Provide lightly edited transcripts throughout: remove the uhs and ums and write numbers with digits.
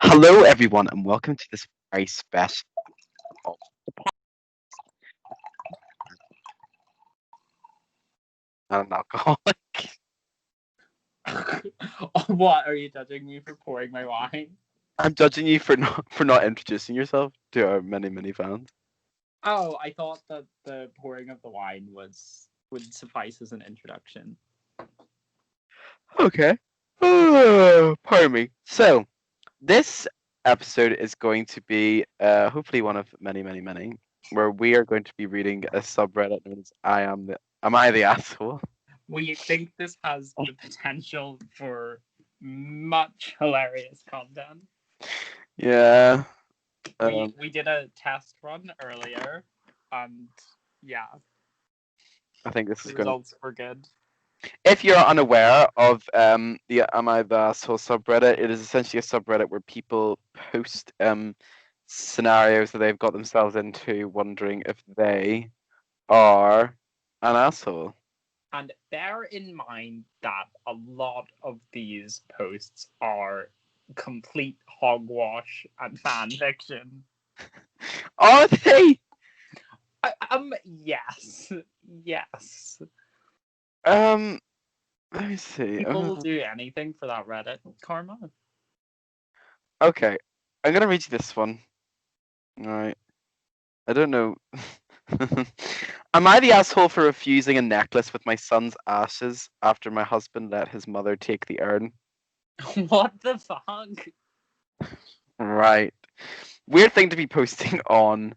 Hello, everyone, and welcome to this very special of an alcoholic. What are you judging me for pouring my wine? I'm judging you for not introducing yourself to our many fans. Oh, I thought that the pouring of the wine would suffice as an introduction. Okay. Oh, pardon me. So this episode is going to be hopefully one of many, where we are going to be reading a subreddit known as Am I the Asshole? We think this has the potential for much hilarious content. Yeah. We did a test run earlier, and yeah, I think this the is going to. results were good. If you're unaware of the Am I the Asshole subreddit, it is essentially a subreddit where people post scenarios that they've got themselves into, wondering if they are an asshole. And bear in mind that a lot of these posts are complete hogwash and fan fiction. Are they? Yes, yes. Let me see. People will do anything for that Reddit karma. Okay, I'm gonna read you this one. All right. I don't know. Am I the asshole for refusing a necklace with my son's ashes after my husband let his mother take the urn? What the fuck? Right. Weird thing to be posting on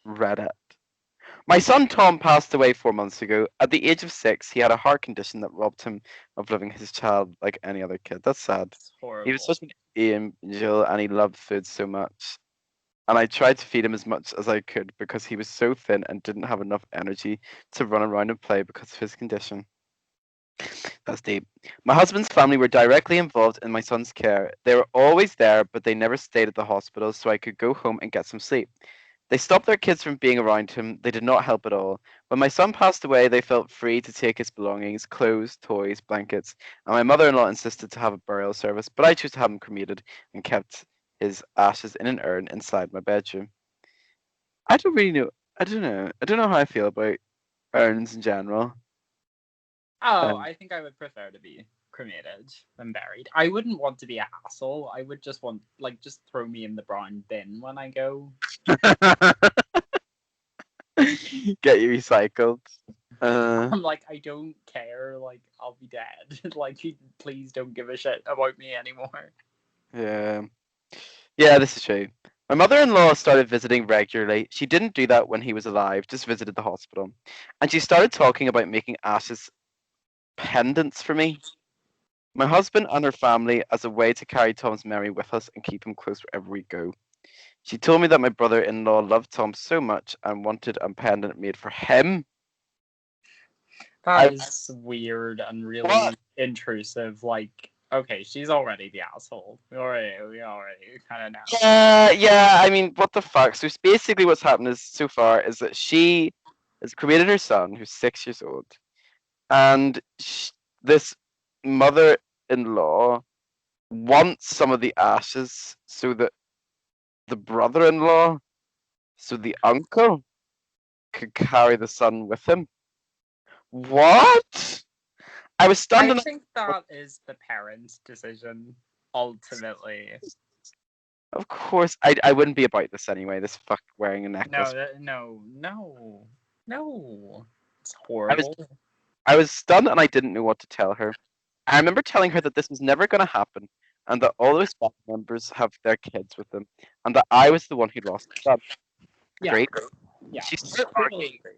Reddit. My son Tom passed away 4 months ago. At the age of 6, he had a heart condition that robbed him of loving his child like any other kid. That's sad. It's horrible. He was such an angel and he loved food so much. And I tried to feed him as much as I could because he was so thin and didn't have enough energy to run around and play because of his condition. That's deep. My husband's family were directly involved in my son's care. They were always there, but they never stayed at the hospital so I could go home and get some sleep. They stopped their kids from being around him. They did not help at all. When my son passed away, they felt free to take his belongings, clothes, toys, blankets, and my mother-in-law insisted to have a burial service, but I chose to have him cremated and kept his ashes in an urn inside my bedroom. I don't really know. I don't know. I don't know how I feel about urns in general. Oh, I think I would prefer to be cremated than buried. I wouldn't want to be an asshole. I would just want, just throw me in the brown bin when I go. Get you recycled. I'm like, I don't care. Like, I'll be dead. Please don't give a shit about me anymore. Yeah. Yeah, this is true. My mother-in-law started visiting regularly. She didn't do that when he was alive, just visited the hospital. And she started talking about making ashes pendants for me. My husband and her family as a way to carry Tom's memory with us and keep him close wherever we go. She told me that my brother-in-law loved Tom so much and wanted a pendant made for him. That is weird and really What? intrusive. Like, okay, she's already the asshole. We already kind of know. Yeah. I mean, what the fuck? So basically, what's happened is so far is that she has cremated her son, who's 6 years old, and this mother-in-law wants some of the ashes so that the brother-in-law, so the uncle, could carry the son with him. What? I was stunned. I think that is the parent's decision, ultimately. Of course, I wouldn't be about this anyway. This fuck wearing a necklace. No. It's horrible. I was stunned and I didn't know what to tell her. I remember telling her that this was never going to happen, and that all those family members have their kids with them, and that I was the one who lost his son. Yeah. Great. Yeah. She started Totally arguing agree.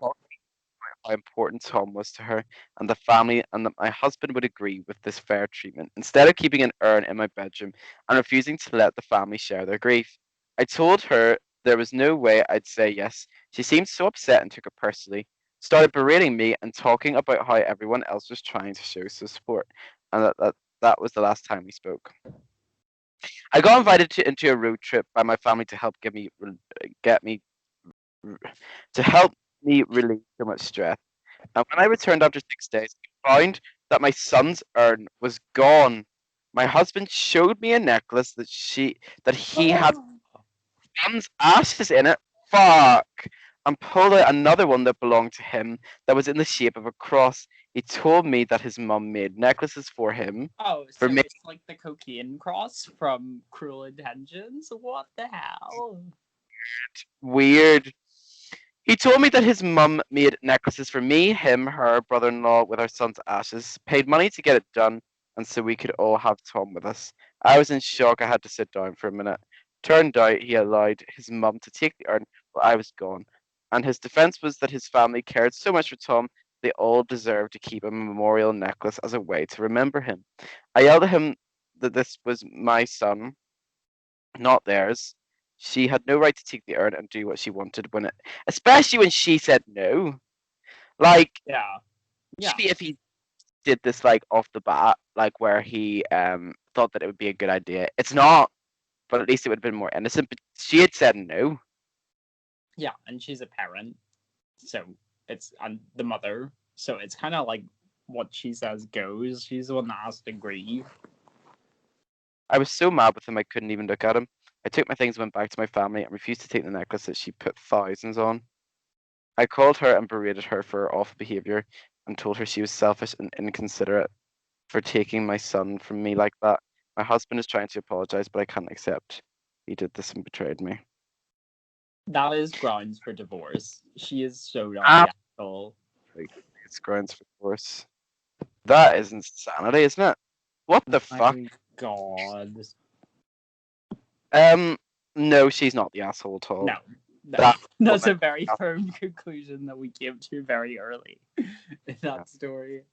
how important Tom was to her and the family, and that my husband would agree with this fair treatment instead of keeping an urn in my bedroom and refusing to let the family share their grief. I told her there was no way I'd say yes. She seemed so upset and took it personally, started berating me and talking about how everyone else was trying to show support, and that was the last time we spoke. I got invited into a road trip by my family to help get me to help me relieve so much stress. And when I returned after 6 days, I found that my son's urn was gone. My husband showed me a necklace that he had Mum's ashes in it. Fuck. And pulled out another one that belonged to him that was in the shape of a cross. He told me that his mum made necklaces for him. Oh, For so me, it's like the cocaine cross from Cruel Intentions? What the hell? weird. He told me that his mum made necklaces for me, him, her, brother-in-law with our son's ashes, paid money to get it done, and so we could all have Tom with us. I was in shock. I had to sit down for a minute. Turned out he allowed his mum to take the urn while I was gone, and his defense was that his family cared so much for Tom they all deserved to keep a memorial necklace as a way to remember him. I yelled at him that this was my son, not theirs. She had no right to take the urn and do what she wanted especially when she said no. Like, Yeah. Yeah. maybe if he did this like off the bat, like where he thought that it would be a good idea. It's not, but at least it would have been more innocent. But she had said no. Yeah, and she's a parent, so it's and the mother, so it's kind of like what she says goes. She's the one that has to grieve. I was so mad with him I couldn't even look at him. I took my things and went back to my family and refused to take the necklace that she put thousands on. I called her and berated her for her awful behaviour and told her she was selfish and inconsiderate for taking my son from me like that. My husband is trying to apologize, but I can't accept he did this and betrayed me. That is grounds for divorce. She is so not the asshole. It's grounds for divorce. That is insanity, isn't it? What the fuck? My God. No, she's not the asshole at all. No. That That's a woman- very firm conclusion that we came to very early in that story.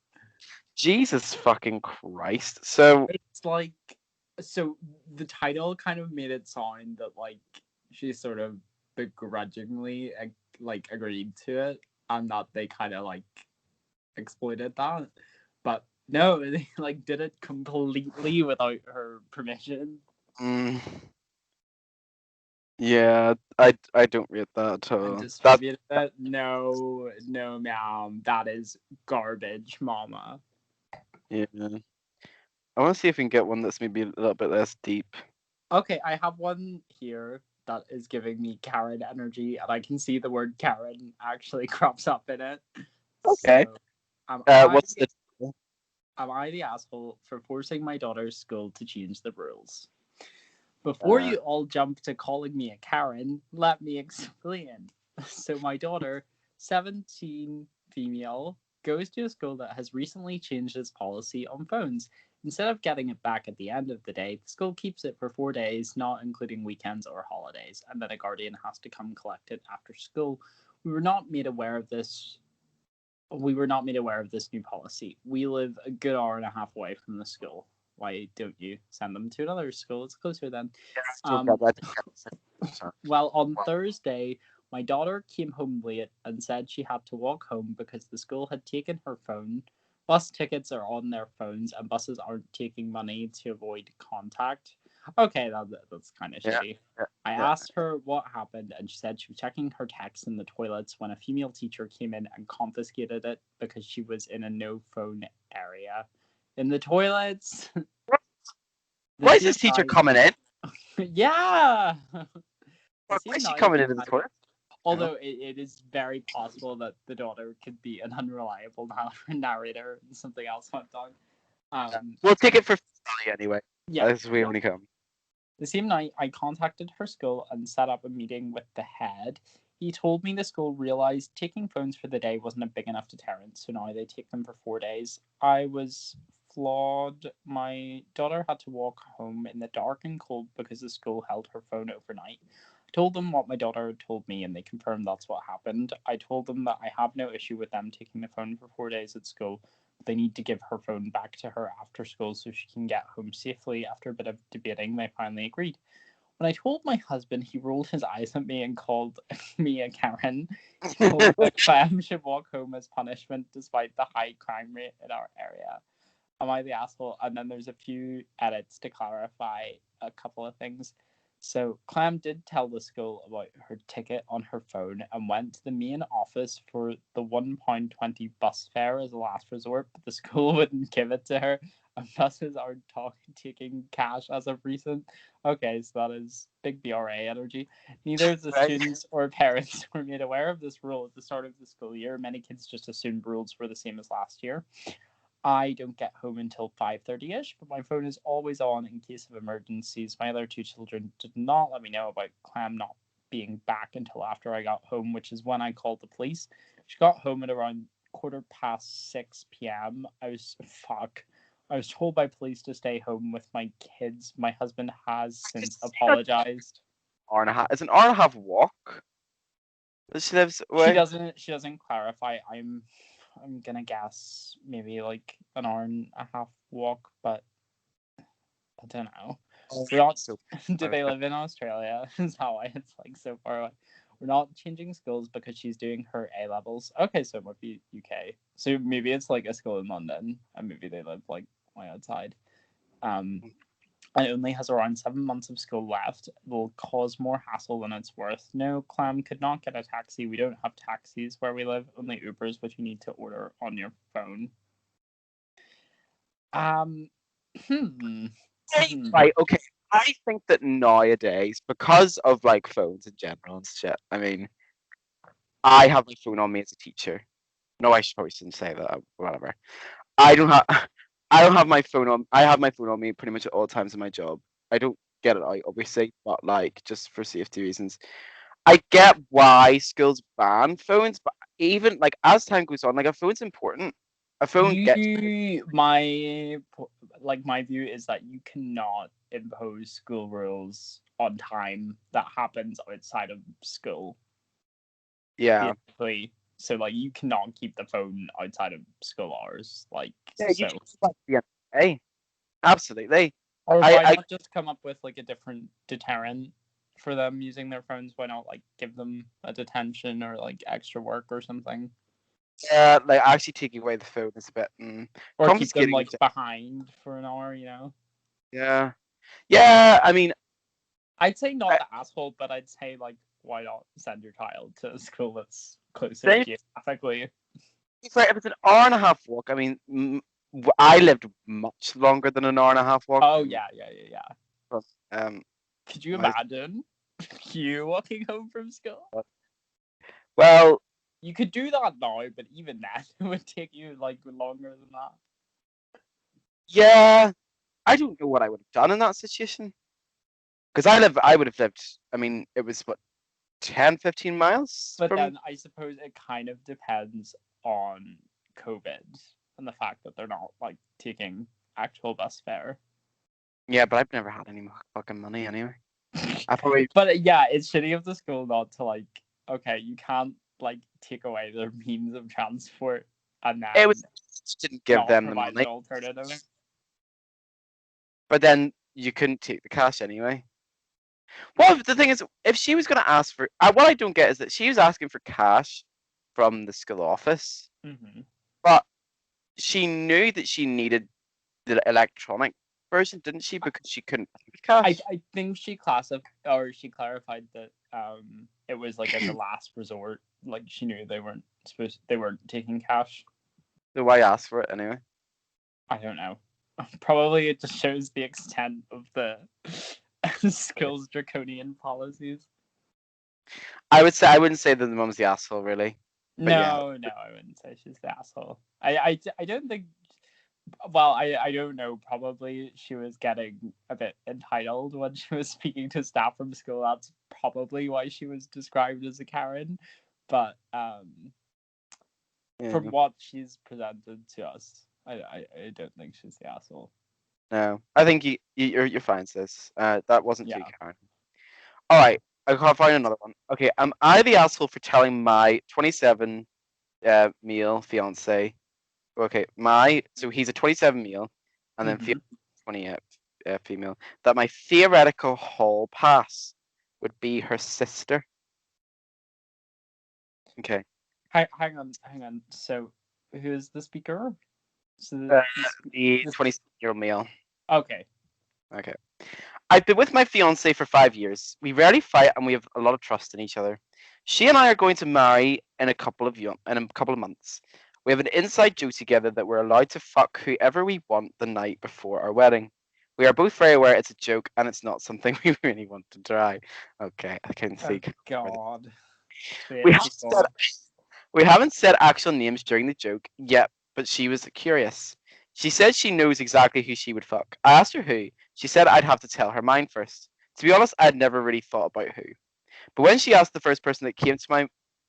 Jesus fucking Christ. So It's like, so the title kind of made it sound that like she sort of begrudgingly like agreed to it, and that they kind of like exploited that, but no, they like did it completely without her permission. mm, yeah, I don't rate that at And all. distributed it. No, no, ma'am, that is garbage, mama. Yeah. I want to see if we can get one that's maybe a little bit less deep. Okay, I have one here that is giving me Karen energy, and I can see the word Karen actually crops up in it. Okay. So, am What's the I the asshole for forcing my daughter's school to change the rules? Before you all jump to calling me a Karen, let me explain. So my daughter, 17 female, goes to a school that has recently changed its policy on phones. Instead of getting it back at the end of the day, the school keeps it for 4 days, not including weekends or holidays, and then a guardian has to come collect it after school. We were not made aware of this. We were not made aware of this new policy. We live a good hour and a half away from the school. Why don't you send them to another school? It's closer then. Well, on Thursday, my daughter came home late and said she had to walk home because the school had taken her phone. Bus tickets are on their phones, and buses aren't taking money to avoid contact. Okay, that's kind of shitty. I asked her what happened, and she said she was checking her texts in the toilets when a female teacher came in and confiscated it because she was in a no phone area. In the toilets? Why is this teacher coming in? Yeah! Why is she coming into the toilet? Although it is very possible that the daughter could be an unreliable narrator and something else went on. We'll take it for Sally anyway. Yeah. As we only come. The same night, I contacted her school and set up a meeting with the head. He told me the school realized taking phones for the day wasn't a big enough deterrent, so now they take them for 4 days. I was flawed. My daughter had to walk home in the dark and cold because the school held her phone overnight. I told them what my daughter had told me, and they confirmed that's what happened. I told them that I have no issue with them taking the phone for 4 days at school. They need to give her phone back to her after school so she can get home safely. After a bit of debating, they finally agreed. When I told my husband, he rolled his eyes at me and called me a Karen. He told that Clem should walk home as punishment despite the high crime rate in our area. Am I the asshole? And then there's a few edits to clarify a couple of things. So Clem did tell the school about her ticket on her phone and went to the main office for the £1.20 bus fare as a last resort, but the school wouldn't give it to her and buses aren't taking cash as of recent. Okay, so that is big BRA energy. Neither the Right. students or parents were made aware of this rule at the start of the school year. Many kids just assumed rules were the same as last year. I don't get home until 5:30ish, but my phone is always on in case of emergencies. My other two children did not let me know about Clam not being back until after I got home, which is when I called the police. She got home at around 6:15 p.m. I was told by police to stay home with my kids. My husband has since apologized. Hour and a half. It's an hour and a half walk that she lives She away. doesn't clarify. I'm gonna guess maybe like an hour and a half walk, but I don't know. We're not. So Do they live in Australia? Is how it's like so far away. We're not changing schools because she's doing her A levels. Okay, so it might be UK. So maybe it's like a school in London, and maybe they live like way outside. Um, and only has around 7 months of school left. It will cause more hassle than it's worth. No, Clam could not get a taxi. We don't have taxis where we live. Only Ubers, which you need to order on your phone. Um, hmm. right, okay. I think that nowadays, because of like phones in general and shit, I mean, I have my phone on me as a teacher. No, I probably shouldn't say that. Whatever. I don't have. I don't have my phone on. I have my phone on me pretty much at all times in my job. I don't get it out, obviously, but like just for safety reasons. I get why schools ban phones, but even like as time goes on, like a phone's important. A phone gets. My view is that you cannot impose school rules on time that happens outside of school, Yeah. basically. So like you cannot keep the phone outside of school hours. Like Yeah, you so. should just like the NBA. Absolutely. Or why I not just come up with like a different deterrent for them using their phones? Why not like give them a detention or like extra work or something? yeah, like actually taking away the phone is a bit Or keep them confiscating. like behind for an hour, you know? Yeah. Yeah, I mean, I'd say not I, the asshole, but I'd say like why not send your child to a school that's closer then geographically? it's like if it's an hour and a half walk. I mean, I lived much longer than an hour and a half walk. Oh yeah. From, um, Could you my, imagine you walking home from school? well, You could do that now, but even then it would take you like longer than that. yeah, I don't know what I would have done in that situation because I would have lived. I mean, it was what 10, 15 miles But from. then I suppose it kind of depends on COVID and the fact that they're not like taking actual bus fare. Yeah, but I've never had any fucking money anyway. I probably But yeah, it's shitty of the school not to like. Okay, you can't like take away their means of transport and it then was just didn't give not them the provide an money, alternative. but then you couldn't take the cash anyway. Well, the thing is, if she was going to ask for, what I don't get is that she was asking for cash from the school office, Mm-hmm. but she knew that she needed the electronic version, didn't she? Because she couldn't pay with cash. I think she clarified that it was like as a last resort. Like she knew they weren't taking cash. So why ask for it anyway? I don't know. Probably it just shows the extent of the school's draconian policies. I wouldn't say that the mum's the asshole, really. But yeah, No, I wouldn't say she's the asshole. I don't think. Well, I don't know. Probably she was getting a bit entitled when she was speaking to staff from school. That's probably why she was described as a Karen. But from yeah, what she's presented to us, I don't think she's the asshole. no. I think you're fine, sis. That wasn't too Yeah. kind. All right, I can't find another one. Okay, am I the asshole for telling my 27 male fiance? Okay, so he's a 27 male, and then Mm-hmm. 20 female. That my theoretical hall pass would be her sister. Okay. Hang on. So, who is the speaker? So Uh, the, the 27-year-old male. okay. Okay. I've been with my fiance for 5 years. We rarely fight, and we have a lot of trust in each other. She and I are going to marry in a couple of months. We have an inside joke together that we're allowed to fuck whoever we want the night before our wedding. We are both very aware it's a joke and it's not something we really want to try. Okay, I can Oh see. God. We Wait, haven't said, we haven't said actual names during the joke yet, but she was curious. She said she knows exactly who she would fuck. I asked her who. She said I'd have to tell her mine first. To be honest, I'd never really thought about who. But when she asked, the first person that came to my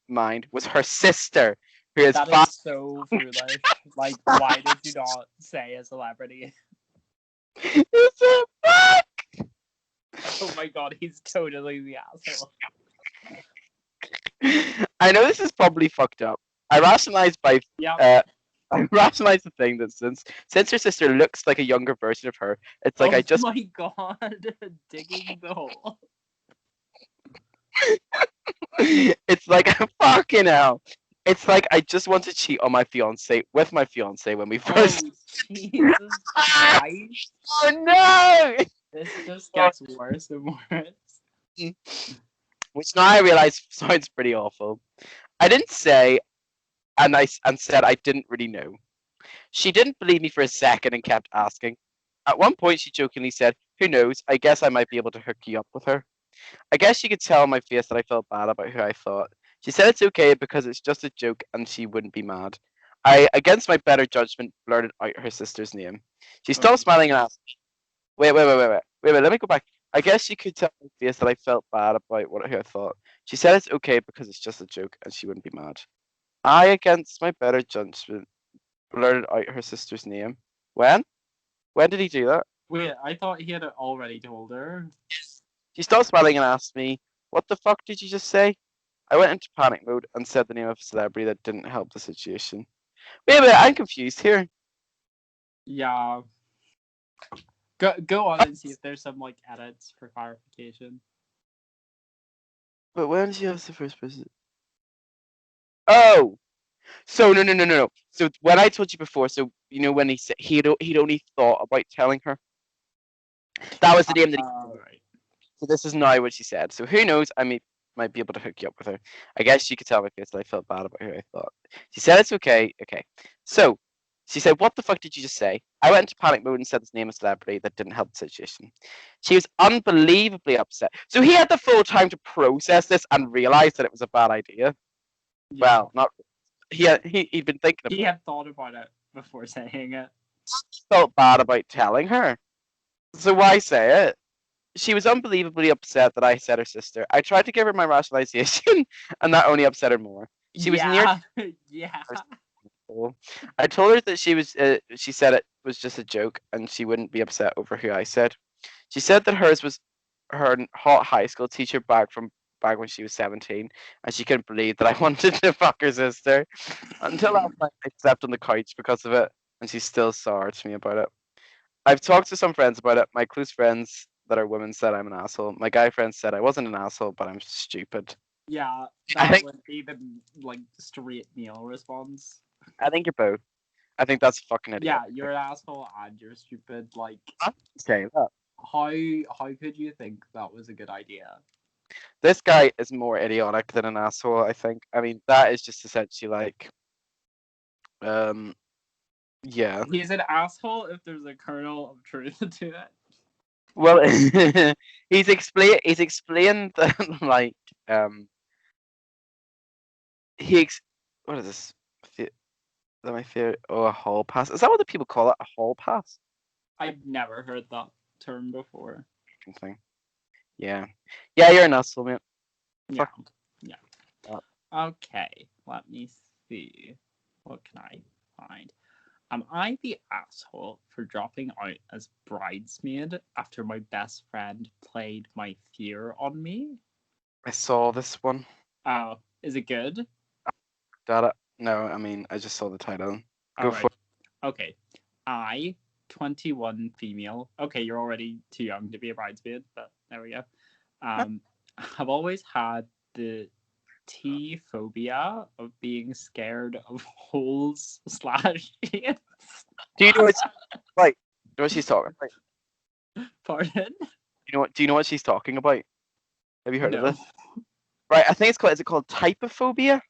mind was her sister, who is that is so foolish. Like, why did you not say a celebrity? It's a fuck! Oh my God, he's totally the asshole. I know this is probably fucked up. I rationalized by Yeah. I rationalized the thing that since her sister looks like a younger version of her, it's like Oh I just my God, digging the hole. it's like fucking hell. It's like I just want to cheat on my fiance with my fiance when we Oh first. Jesus Christ! Oh no! This just gets worse and worse. Which now I realize sounds pretty awful. I didn't say, and said I didn't really know. She didn't believe me for a second and kept asking. At one point, she jokingly said, "Who knows? I guess I might be able to hook you up with her." I guess she could tell on my face that I felt bad about who I thought. She said it's okay because it's just a joke and she wouldn't be mad. I, against my better judgment, blurted out her sister's name. She stopped smiling and asked, wait, let me go back. I guess she could tell on my face that I felt bad about who I thought. She said it's okay because it's just a joke and she wouldn't be mad. I, against my better judgment, blurted out her sister's name. When? When did he do that? Wait, I thought he had already told her. She stopped smiling and asked me, "What the fuck did you just say?" I went into panic mode and said the name of a celebrity that didn't help the situation. Wait a minute, I'm confused here. Yeah. Go on and see if there's some like edits for clarification. But when did she ask the first person? Oh, so no. So when I told you before, so you know when he said he'd only thought about telling her. That was the name that he. Right. So this is now what she said. So who knows? I might be able to hook you up with her. I guess she could tell my face that I felt bad about who I thought. She said it's okay. Okay. So she said, "What the fuck did you just say?" I went into panic mode and said his name of celebrity that didn't help the situation. She was unbelievably upset. So he had the full time to process this and realize that it was a bad idea. Yeah. Well, not he'd been thinking about He had thought about it before saying it. felt bad about telling her. So why say it? She was unbelievably upset that I said her sister. I tried to give her my rationalization, and that only upset her more. She was near. Yeah. Yeah. I told her that she was. She said it was just a joke, and she wouldn't be upset over who I said. She said that hers was her hot high school teacher back when she was 17, and she couldn't believe that I wanted to fuck her sister. Until last night, I slept on the couch because of it, and she's still sour to me about it. I've talked to some friends about it. My close friends that are women said I'm an asshole. My guy friends said I wasn't an asshole, but I'm stupid. Yeah. I That think would be the like straight male response. I think you're both. I think that's fucking idiot. Yeah, you're an asshole and you're stupid. Like, Okay, look. how could you think that was a good idea? This guy is more idiotic than an asshole, I think. I mean, that is just essentially like, um, yeah. He's an asshole if there's a kernel of truth to it. Well, he's explained that like, he what is this? My theory. Oh, a hall pass. Is that what the people call it? A hall pass? I've never heard that term before. Thing. Yeah. Yeah, you're an asshole, mate. Yeah. Fuck. Yeah. Yeah. Okay, let me see. What can I find? Am I the asshole for dropping out as bridesmaid after my best friend played my fear on me? I saw this one. Oh, is it good? Did it? No, I mean, I just saw the title. Go All for right. Okay. I, 21 female. Okay, you're already too young to be a bridesmaid, but there we go. it. I've always had the T phobia of being scared of holes slash shapes. Do you know what? Right. Do you know what she's talking about? Pardon? Do you know what she's talking about? Have you heard of No. this? Right, I think it's called. Is it called typophobia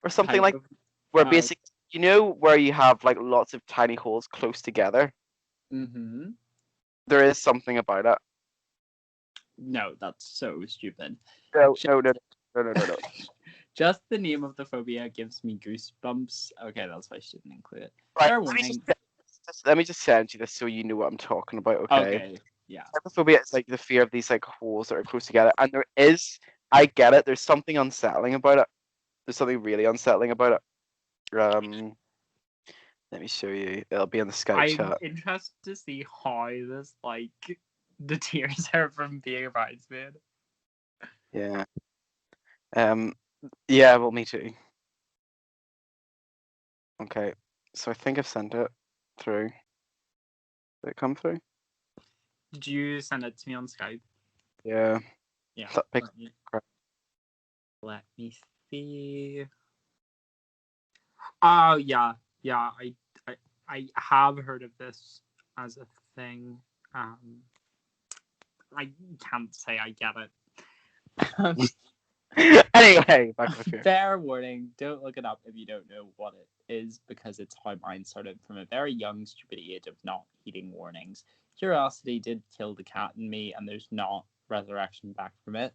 or something Type like? of Where basically you know where you have like lots of tiny holes close together? Mm-hmm. There is something about it. No, that's so stupid. No, Just, no, no, no, no, no, no. just the name of the phobia gives me goosebumps. Okay, that's why I shouldn't include it. Right, Fair let me just warning. let me just send you this so you know what I'm talking about. Okay. Okay, yeah. Trypophobia is like the fear of these like holes that are close together, and there is. I get it. There's something unsettling about it. There's something really unsettling about it. Let me show you. It'll be in the Skype I'm chat. interested to see how this like the tears are from being a bridesmaid. Yeah. Um. Yeah. Well, me too. Okay. So I think I've sent it through. Did it come through? Did you send it to me on Skype? Yeah. Yeah. That big Let me, crap. let me see. Oh yeah, yeah. I have heard of this as a thing. Um, I can't say I get it. Anyway, back to the fear. Fair warning, don't look it up if you don't know what it is, because it's how mine started from a very young, stupid age of not heeding warnings. Curiosity did kill the cat in me, and there's not resurrection back from it.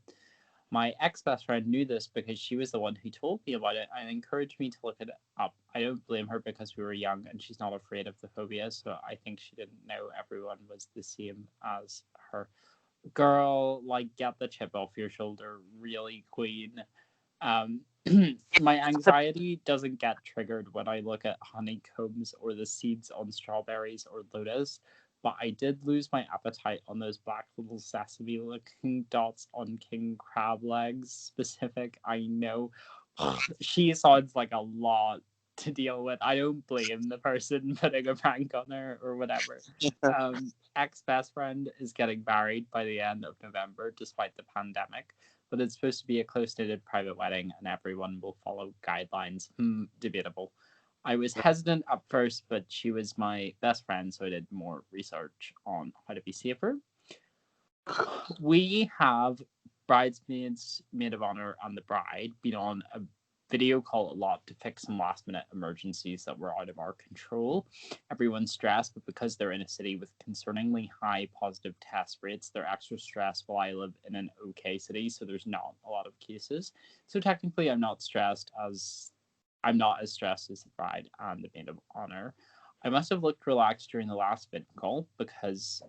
My ex best friend knew this because she was the one who told me about it and encouraged me to look it up. I don't blame her because we were young and she's not afraid of the phobia, so I think she didn't know everyone was the same as her. Girl, like, get the chip off your shoulder, really, queen. Um, my anxiety doesn't get triggered when I look at honeycombs or the seeds on strawberries or lotus, but I did lose my appetite on those black little sesame looking dots on king crab legs. Specific, I know. She sounds like a lot to deal with. I don't blame the person putting a prank on her or whatever. Ex best friend is getting married by the end of November despite the pandemic, but it's supposed to be a close knitted private wedding and everyone will follow guidelines. Debatable. I was hesitant at first, but she was my best friend, so I did more research on how to be safer. We have bridesmaids, maid of honor, and the bride been on a video call a lot to fix some last minute emergencies that were out of our control. Everyone's stressed, but because they're in a city with concerningly high positive test rates, they're extra stressed while I live in an okay city, so there's not a lot of cases. So technically I'm not as stressed as the bride and the maid of honor. I must have looked relaxed during the last vid call because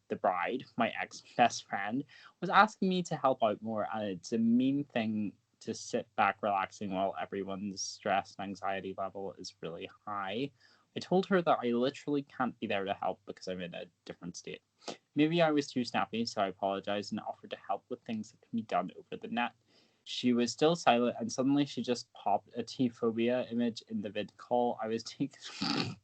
the bride, my ex best friend, was asking me to help out more, and it's a mean thing to sit back relaxing while everyone's stress and anxiety level is really high. I told her that I literally can't be there to help because I'm in a different state. Maybe I was too snappy, so I apologized and offered to help with things that can be done over the net. She was still silent, and suddenly she just popped a T phobia image in the vid call. I was taken, I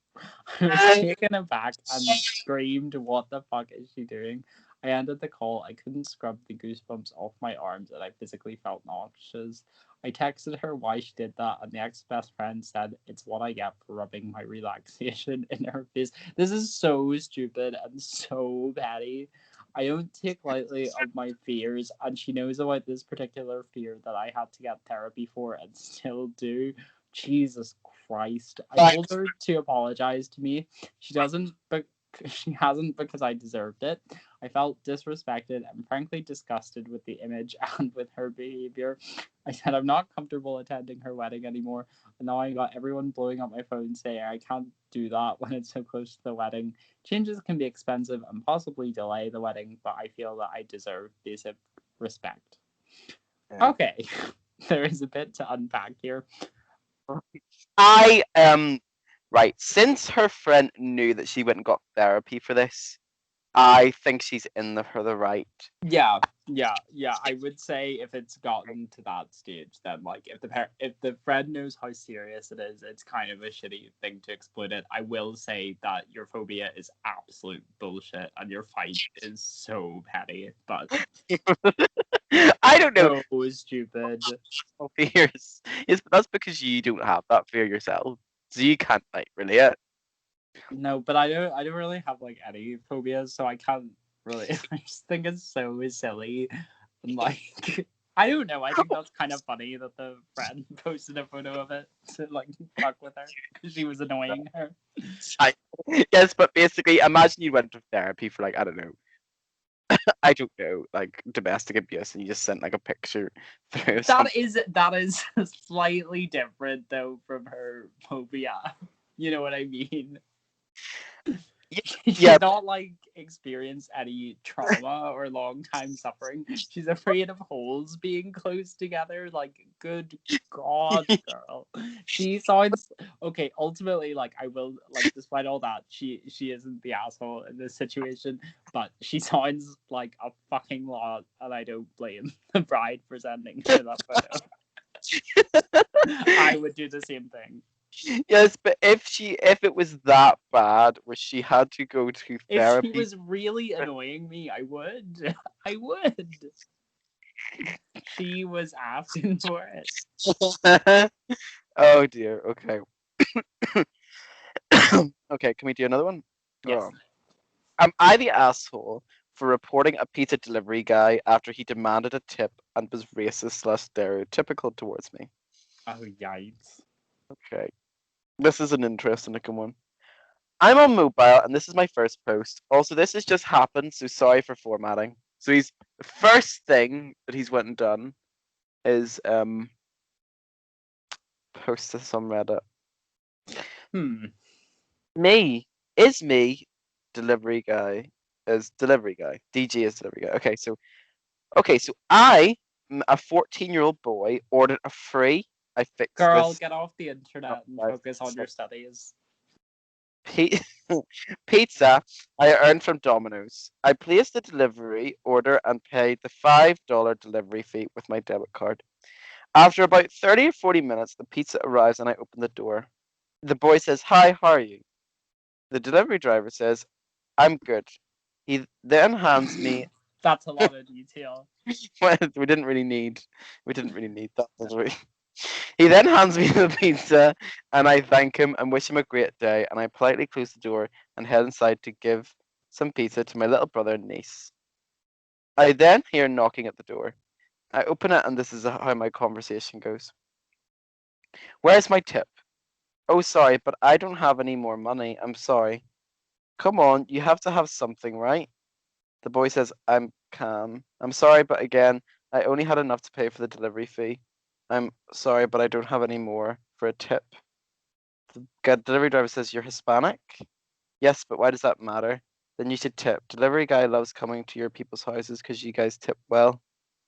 was taken aback and screamed, "What the fuck is she doing?" I ended the call. I couldn't scrub the goosebumps off my arms, and I physically felt nauseous. I texted her why she did that, and the ex best friend said, "It's what I get for rubbing my relaxation in her face." This is so stupid and so petty. I don't take lightly of my fears, and she knows about this particular fear that I had to get therapy for and still do. Jesus Christ. I told her to apologize to me. She doesn't, but she hasn't because I deserved it. I felt disrespected and frankly disgusted with the image and with her behavior. I said I'm not comfortable attending her wedding anymore, and now I got everyone blowing up my phone saying I can't do that when it's so close to the wedding. Changes can be expensive and possibly delay the wedding, but I feel that I deserve basic respect. Yeah. Okay, there is a bit to unpack here. I right. Since her friend knew that she went and got therapy for this, I think she's in the for the right. Yeah, yeah. I would say if it's gotten to that stage, then like if the friend knows how serious it is, it's kind of a shitty thing to exploit it. I will say that your phobia is absolute bullshit, and your fight is so petty, but I don't know. so stupid. Fears. Yes, but that's because you don't have that fear yourself, so you can't like relate. No, but I don't really have like any phobias, so I can't really. I just think it's so silly, and like I don't know. I think that's kind of funny that the friend posted a photo of it to like fuck with her because she was annoying her. I, yes, but basically, imagine you went to therapy for like, I don't know, like domestic abuse, and you just sent like a picture through something. That is slightly different though from her phobia. You know what I mean? Yeah, She's not like experienced any trauma or long time suffering. She's afraid of holes being close together. Like, good God, girl. She sounds okay. Ultimately, like I will like, despite all that, she isn't the asshole in this situation. But she sounds like a fucking lot, and I don't blame the bride for sending her that photo. I would do the same thing. yes, but if it was that bad where she had to go to If she therapy, was really annoying me, I would. I would. She was asking for it. oh dear. Okay. Okay, can we do another one? Yes. Oh. Am I the asshole for reporting a pizza delivery guy after he demanded a tip and was racist / stereotypical towards me? Oh, yikes. Okay. This is an interesting looking one. I'm on mobile and this is my first post. Also, this has just happened, so sorry for formatting. So he's the first thing that he's went and done is post this on Reddit. Me is me delivery guy is delivery guy. DG is delivery guy. Okay, so I, a 14-year-old boy, ordered a free. I fixed Girl, this. get off the internet and focus on your studies. Pi- Pizza I earned from Domino's. I placed the delivery order and paid the $5 delivery fee with my debit card. After about 30 or 40 minutes, the pizza arrives and I open the door. The boy says, "Hi, how are you?" The delivery driver says, "I'm good." He then hands me. That's a lot of detail. we didn't really need. We didn't really need that, did we? He then hands me the pizza, and I thank him and wish him a great day. And I politely close the door and head inside to give some pizza to my little brother and niece. I then hear knocking at the door. I open it, and this is how my conversation goes. "Where's my tip?" "Oh, sorry, but I don't have any more money. I'm sorry." "Come on, you have to have something, right?" The boy says, "I'm calm. I'm sorry, but again, I only had enough to pay for the delivery fee. I'm sorry, but I don't have any more for a tip." The delivery driver says, "You're Hispanic?" "Yes, but why does that matter?" "Then you should tip. Delivery guy loves coming to your people's houses because you guys tip well."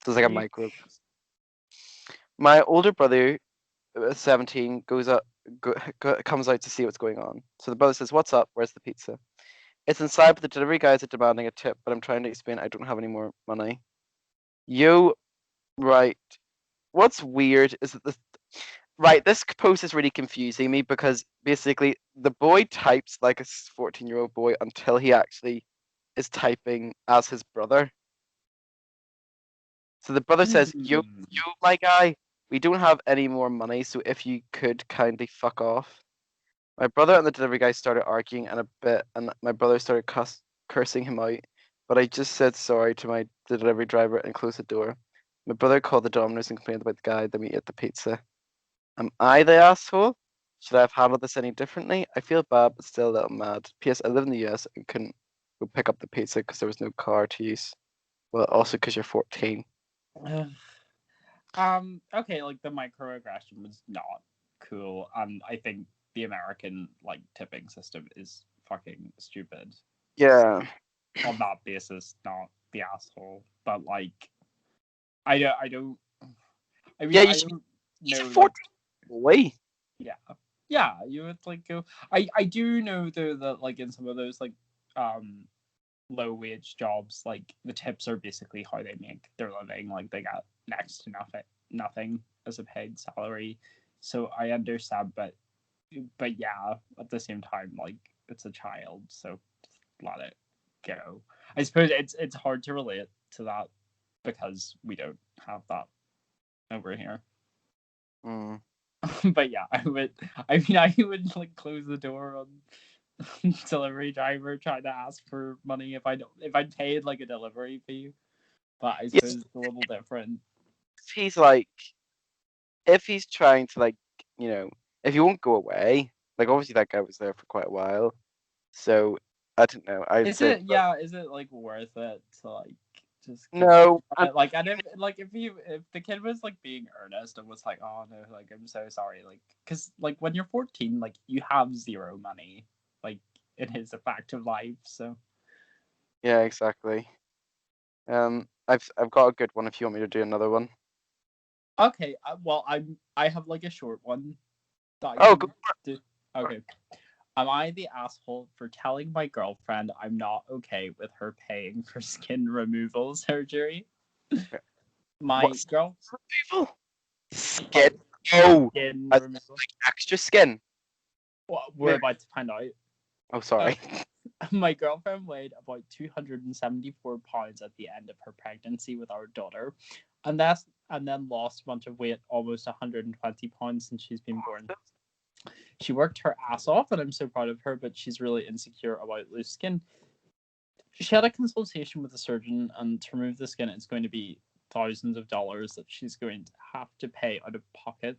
So it's like a You, micro. My older brother, 17, goes up, comes out to see what's going on. So the brother says, "What's up? Where's the pizza?" "It's inside, but the delivery guys are demanding a tip, but I'm trying to explain I don't have any more money." You, right. What's weird is that right, this post is really confusing me because basically the boy types like a 14-year-old boy until he actually is typing as his brother. So the brother says, "Yo, my guy, we don't have any more money, so if you could kindly fuck off." My brother and the delivery guy started arguing and a bit, and my brother started cursing him out. But I just said sorry to the delivery driver and closed the door. My brother called the Domino's and complained about the guy. Then we ate the pizza. Am I the asshole? Should I have handled this any differently? I feel bad, but still a little mad. P.S. I live in the US and couldn't go pick up the pizza because there was no car to use. Well, also because you're 14. okay, like the microaggression was not cool, and I think the American like tipping system is fucking stupid. Yeah. On that basis, not the asshole, but like I don't. I mean, Yeah, I don't he's a know. Like, 14 boy. yeah, yeah, you would like go. I do know though that like in some of those like um low wage jobs, like the tips are basically how they make their living. Like they got next to nothing as a paid salary. So I understand, but yeah, at the same time, like it's a child, so just let it go. I suppose it's hard to relate to that because we don't have that over here. Mm. But yeah, I would like close the door on delivery driver trying to ask for money if I paid like a delivery fee. But I Yes, suppose it's a little different. he's like, if he's trying to like, you know, if he won't go away, like obviously that guy was there for quite a while, so I don't know. I'd Is say it yeah? Is it like worth it to like just keep no. And like and if the kid was like being earnest and was like, oh no, like I'm so sorry, like because like when you're 14, like you have zero money, like it is a fact of life. So yeah, exactly. I've got a good one if you want me to do another one. okay, well I have like a short one that I Oh, go can do. Okay. Am I the asshole for telling my girlfriend I'm not okay with her paying for skin removal surgery? for it. My What's girl, removal? Skin. like Oh, skin as removal. like extra skin. Well, we're Maybe. about to find out. Oh, Uh, sorry. my girlfriend weighed about 274 pounds at the end of her pregnancy with our daughter, and then lost a bunch of weight, almost 120 pounds since she's been born. She worked her ass off, and I'm so proud of her, but she's really insecure about loose skin. She had a consultation with a surgeon, and to remove the skin, it's going to be thousands of dollars that she's going to have to pay out of pocket.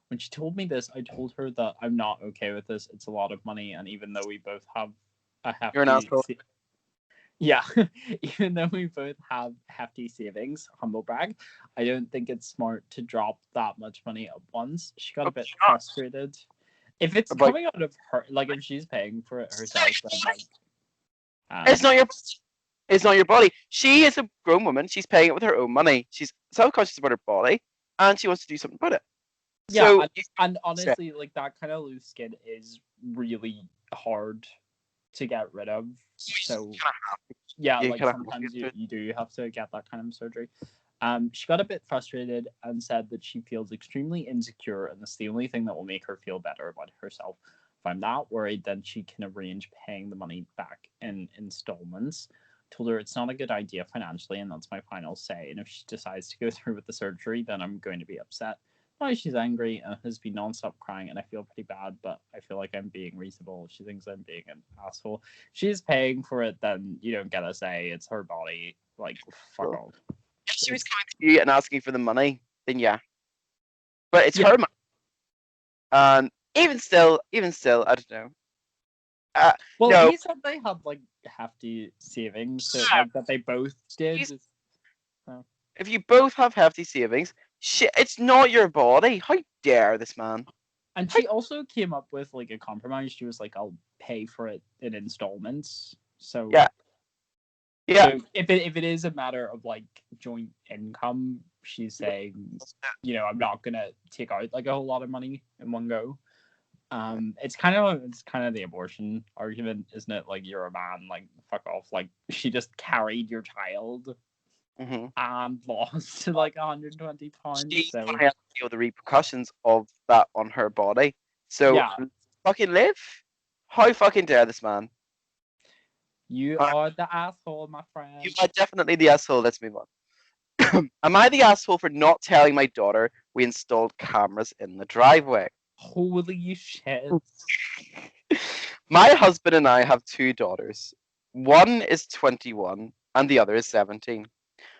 When she told me this, I told her that I'm not okay with this. It's a lot of money, and even though we both have a You're an hefty, asshole. yeah, even though we both have hefty savings, humble brag, I don't think it's smart to drop that much money at once. She got a Of bit course frustrated. If it's not. About coming out of her, like if she's paying for it herself, then like, it's um, not your. It's not your body. She is a grown woman. She's paying it with her own money. She's self-conscious about her body, and she wants to do something about it. yeah, So you and say honestly, like that kind of loose skin is really hard to get rid of. So yeah, you like kind of have to sometimes do it. you do have to get that kind of surgery. She got a bit frustrated and said that she feels extremely insecure, and that's the only thing that will make her feel better about herself. If I'm not worried, then she can arrange paying the money back in installments. Told her it's not a good idea financially, and that's my final say. And if she decides to go through with the surgery, then I'm going to be upset. Why she's angry and has been nonstop crying, and I feel pretty bad, but I feel like I'm being reasonable. She thinks I'm being an asshole. She's paying for it, then you don't get a say. It's her body. Like, fuck off. If she was It's coming to you and asking for the money, then yeah. But it's yeah. her money, and even still, I don't know. Uh, Well, no, he said they had like hefty savings, so like that they both did. she's, So. if you both have hefty savings, shit, it's not your body. How dare this man? And How, she also came up with like a compromise. She was like, "I'll pay for it in installments." So, yeah, yeah. if it is a matter of like joint income, she's saying, I'm not gonna take out like a whole lot of money in one go. It's kind of the abortion argument, isn't it? Like you're a man, like fuck off. Like she just carried your child Mm-hmm. and lost like 120 pounds. She's So gonna have to deal with the repercussions of that on her body. So yeah, fucking live. How fucking dare this man? you Uh, are the asshole, my You friend. are definitely the asshole. Let's move on. Am I the asshole for not telling my daughter we installed cameras in the driveway? Holy shit. My husband and I have two daughters. One is 21 and the other is 17.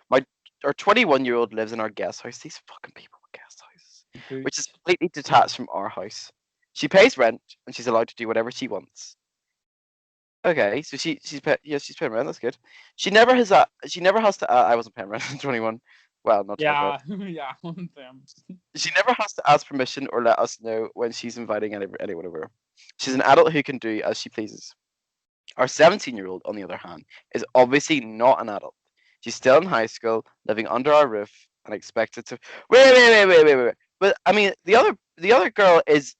My Our 21-year-old lives in our guest house. These fucking people with guest houses, which is Boot. completely detached from our house. She pays rent and she's allowed to do whatever she wants. Okay, so she's paying rent. That's good. She never has to. I wasn't paying rent in 21. Well, not 25. Yeah, yeah, them. She never has to ask permission or let us know when she's inviting anyone over. She's an adult who can do as she pleases. Our 17-year-old, on the other hand, is obviously not an adult. She's still in high school, living under our roof, and expected to. Wait. But I mean, the other girl is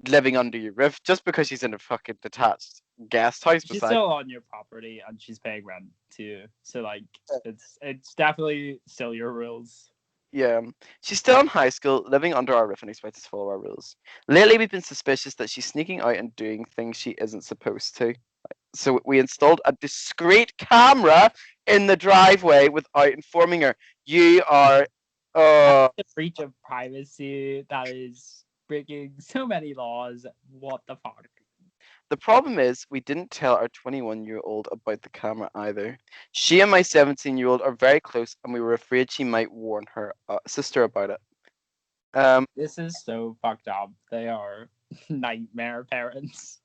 living under your roof just because she's in a fucking detached guest house She's beside. still on your property and she's paying rent too. So like it's definitely still your rules. Yeah, she's still in high school, living under our roof, and expected to follow our rules. Lately, we've been suspicious that she's sneaking out and doing things she isn't supposed to. So we installed a discreet camera in the driveway without informing her. You are, That's uh, a breach of privacy that is breaking so many laws. What the fuck? The problem is, we didn't tell our 21-year-old about the camera either. She and my 17-year-old are very close, and we were afraid she might warn her sister about it. This is so fucked up. They are nightmare parents.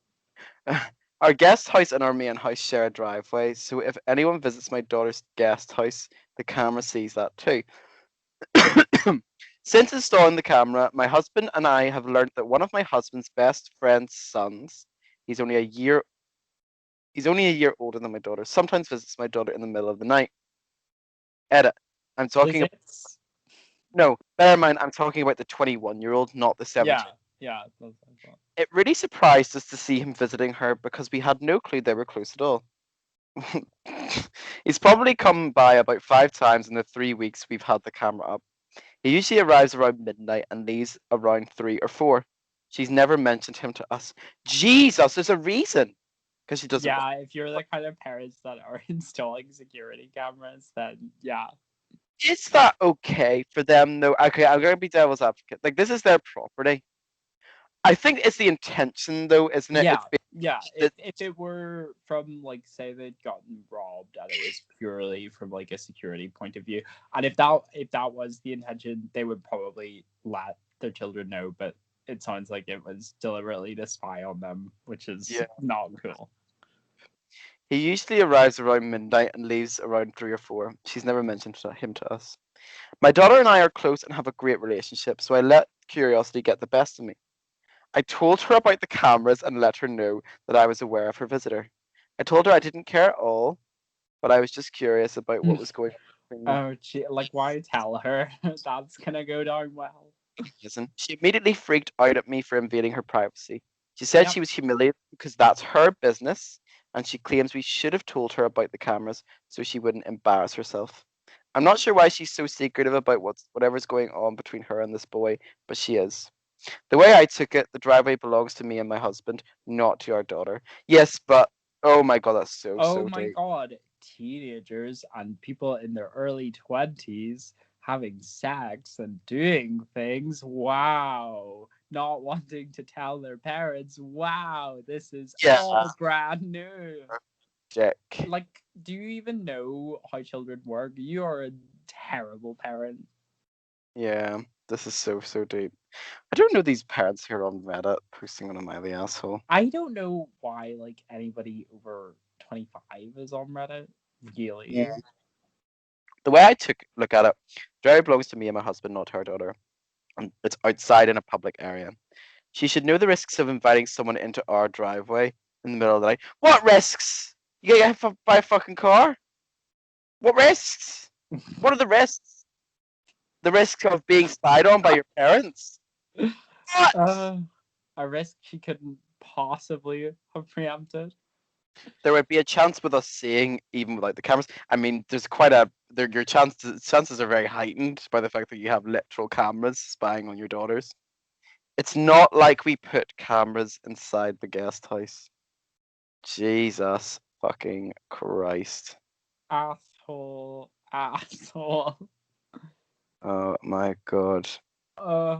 Our guest house and our main house share a driveway, so if anyone visits my daughter's guest house, the camera sees that too. Since installing the camera, my husband and I have learned that one of my husband's best friend's sons, he's only a year he's only a year older than my daughter, sometimes visits my daughter in the middle of the night. Edit. I'm talking Visits? no, bear in mind I'm talking about the 21-year-old, not the 17. Yeah. That's what I thought. It really surprised us to see him visiting her because we had no clue they were close at all. He's probably come by about 5 times in the 3 weeks we've had the camera up. He usually arrives around midnight and leaves around 3 or 4. She's never mentioned him to us. Jesus, there's a reason. Because she doesn't. Yeah, if you're the kind of parents that are installing security cameras, then yeah. Is that okay for them though? Okay, I'm gonna be devil's advocate. Like, this is their property. I think it's the intention though, isn't it? Yeah. If it were from, like, say they'd gotten robbed and it was purely from like a security point of view, and if that was the intention, they would probably let their children know. But it sounds like it was deliberately to spy on them, which is not cool. He usually arrives around midnight and leaves around 3 or 4. She's never mentioned him to us. My daughter and I are close and have a great relationship, so I let curiosity get the best of me. I told her about the cameras and let her know that I was aware of her visitor. I told her I didn't care at all, but I was just curious about what was going on between them. Oh, gee, like, why tell her? That's gonna go down well. Listen, she immediately freaked out at me for invading her privacy. She said Yep. she was humiliated because that's her business, and she claims we should have told her about the cameras so she wouldn't embarrass herself. I'm not sure why she's so secretive about whatever's going on between her and this boy, but she is. The way I took it, the driveway belongs to me and my husband, not to our daughter. Yes, but oh my god, that's Oh so my deep. god, teenagers and people in their early 20s having sex and doing things. Wow. Not wanting to tell their parents. Wow, this is Yeah, all brand new. Jack. Like, do you even know how children work? You are a terrible parent. Yeah, this is so deep. I don't know these parents here on Reddit posting on a Miley asshole. I don't know why, like, anybody over 25 is on Reddit. Really? Yeah. The way I took look at it, driveway belongs to me and my husband, not to our daughter. And it's outside in a public area. She should know the risks of inviting someone into our driveway in the middle of the night. What risks? You get hit by a fucking car? What risks? What are the risks? The risks of being spied on by your parents? What? A risk she couldn't possibly have preempted. There would be a chance with us seeing even without the cameras. I mean, there's quite your chances are very heightened by the fact that you have literal cameras spying on your daughters. It's not like we put cameras inside the guest house. Jesus fucking Christ. Asshole. Oh my god. Uh,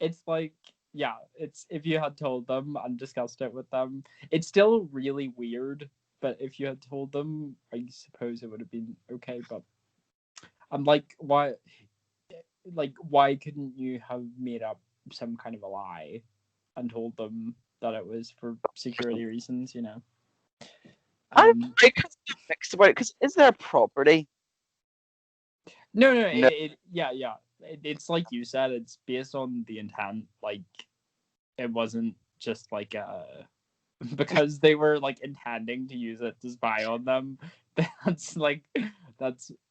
it's like, yeah, it's if you had told them and discussed it with them, it's still really weird. But if you had told them, I suppose it would have been okay. But I'm like, why couldn't you have made up some kind of a lie and told them that it was for security reasons? You know. I'm mixed about it because is there property? No, No. yeah. It's like you said, it's based on the intent. Like, it wasn't just like because they were like intending to use it to spy on them. That's like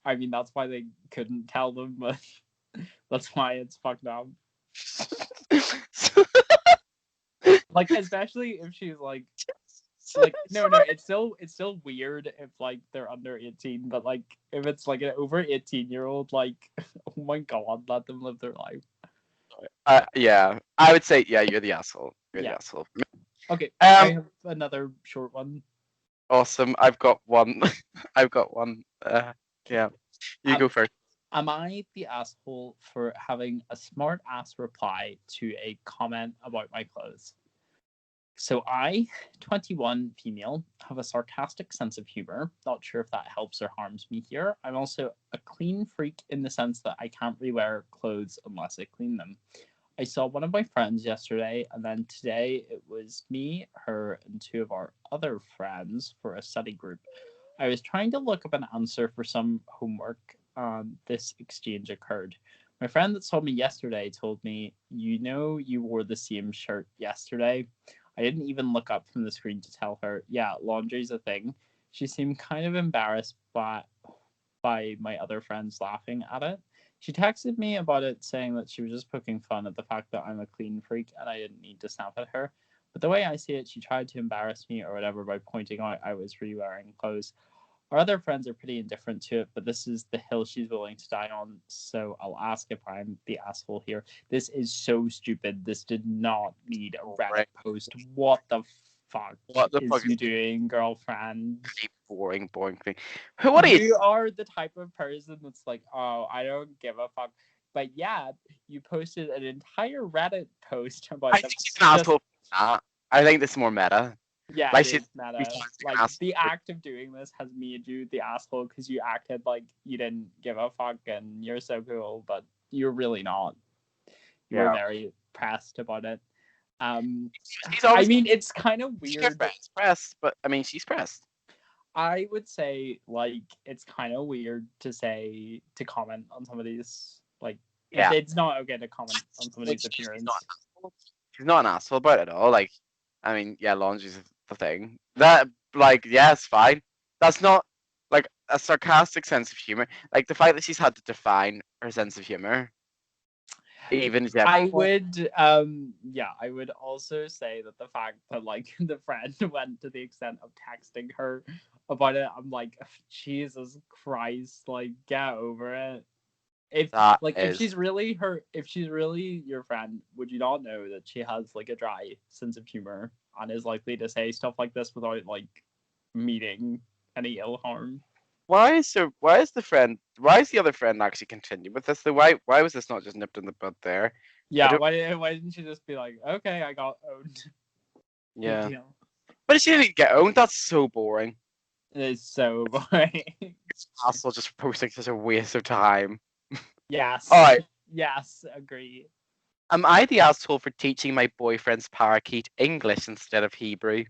I mean, that's why they couldn't tell them, but that's why it's fucked up. Like, especially if she's like no, it's still weird if like they're under 18, but like if it's like an over 18-year-old, like, oh my god, let them live their life. Yeah, I would say yeah. You're the asshole. You're the Yeah. asshole. Okay, I have another short one. Awesome. I've got one. I've got one. Yeah. You go first. Am I the asshole for having a smart ass reply to a comment about my clothes? So I, 21 female, have a sarcastic sense of humor. Not sure if that helps or harms me here. I'm also a clean freak in the sense that I can't rewear clothes unless I clean them. I saw one of my friends yesterday, and then today it was me, her, and two of our other friends for a study group. I was trying to look up an answer for some homework. This exchange occurred. My friend that saw me yesterday told me, "You know, you wore the same shirt yesterday." I didn't even look up from the screen to tell her, "Yeah, laundry's a thing." She seemed kind of embarrassed by my other friends laughing at it. She texted me about it, saying that she was just poking fun at the fact that I'm a clean freak and I didn't need to snap at her. But the way I see it, she tried to embarrass me or whatever by pointing out I was re-wearing clothes. Our other friends are pretty indifferent to it, but this is the hill she's willing to die on, so I'll ask if I'm the asshole here. This is so stupid. This did not need a Reddit Right. post. What the fuck What the is fuck you is doing, girlfriend? really boring thing? What are you? You are the type of person that's like, oh, I don't give a fuck. But yeah, you posted an entire Reddit post I about think them. she's an Just asshole. For that. I think this is more meta. yeah, Like it she's is meta. an Like asshole. the act of doing this has made you the asshole because you acted like you didn't give a fuck and you're so cool, but you're really not. You were Yeah. very pressed about it. Um, She's I obviously mean, it's kind of weird. pressed, but I mean she's pressed. I would say like it's kind of weird to say to comment on somebody's like Yeah. it's not okay to comment on Like somebody's she's not appearance. an asshole. She's not an asshole about it at all. Like, I mean, yeah, laundry's the thing. That, like, yeah, it's fine. That's not like a sarcastic sense of humor. Like the fact that she's had to define her sense of humor, even if I would yeah, I would also say that the fact that like the friend went to the extent of texting her about it, I'm like, Jesus Christ, like get over it. If that like is. if she's really your friend, would you not know that she has like a dry sense of humor and is likely to say stuff like this without like meaning any ill harm? Why is the friend? Why is the other friend actually continue with this? Why was this not just nipped in the bud there? I Yeah, don't. why didn't she just be like, okay, I got owned. Good Yeah, deal. but she didn't get owned. That's so boring. It is so boring. Asshole just posting such a waste of time. All Yes. right. Yes, agree. Am I the asshole for teaching my boyfriend's parakeet English instead of Hebrew?